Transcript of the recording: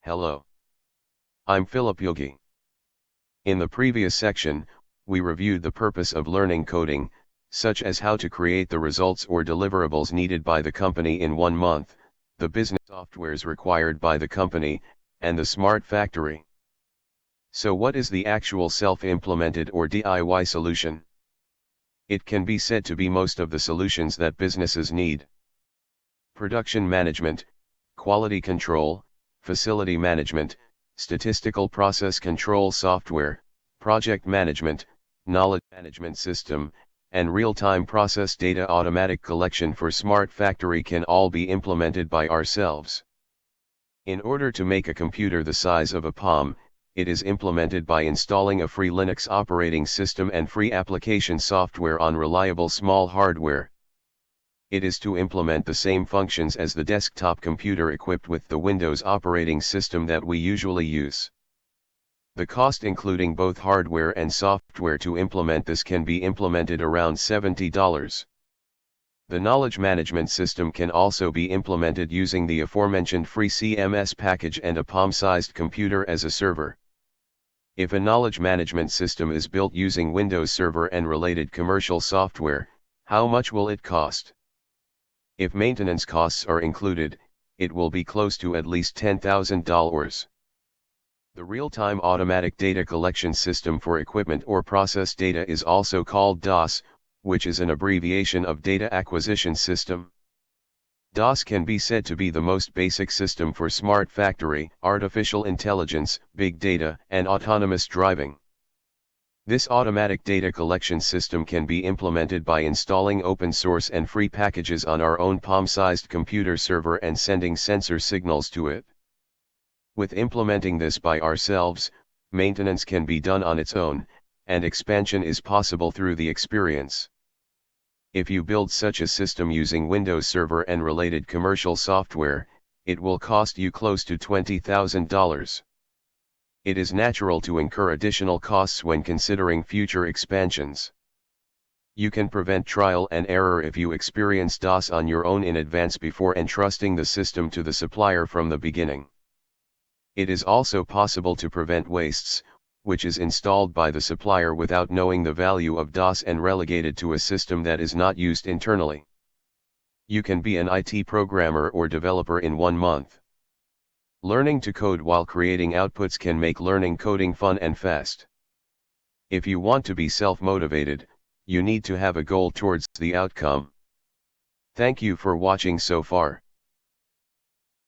Hello. I'm Philip Yogi. In the previous section, we reviewed the purpose of learning coding, such as how to create the results or deliverables needed by the company in 1 month, the business softwares required by the company, and the smart factory. So what is the actual self-implemented or DIY solution? It can be said to be most of the solutions that businesses need. Production management, quality control, facility management, statistical process control software, project management, knowledge management system, and real-time process data automatic collection for smart factory can all be implemented by ourselves. In order to make a computer the size of a palm, it is implemented by installing a free Linux operating system and free application software on reliable small hardware. It is to implement the same functions as the desktop computer equipped with the Windows operating system that we usually use. The cost including both hardware and software to implement this can be implemented around $70. The knowledge management system can also be implemented using the aforementioned free CMS package and a palm-sized computer as a server. If a knowledge management system is built using Windows Server and related commercial software, how much will it cost? If maintenance costs are included, it will be close to at least $10,000. The real-time automatic data collection system for equipment or process data is also called DOS, which is an abbreviation of Data Acquisition System. DOS can be said to be the most basic system for smart factory, artificial intelligence, big data, and autonomous driving. This automatic data collection system can be implemented by installing open source and free packages on our own palm-sized computer server and sending sensor signals to it. With implementing this by ourselves, maintenance can be done on its own, and expansion is possible through the experience. If you build such a system using Windows Server and related commercial software, it will cost you close to $20,000. It is natural to incur additional costs when considering future expansions. You can prevent trial and error if you experience DOS on your own in advance before entrusting the system to the supplier from the beginning. It is also possible to prevent wastes, which is installed by the supplier without knowing the value of DOS and relegated to a system that is not used internally. You can be an IT programmer or developer in 1 month. Learning to code while creating outputs can make learning coding fun and fast. If you want to be self-motivated, you need to have a goal towards the outcome. Thank you for watching so far.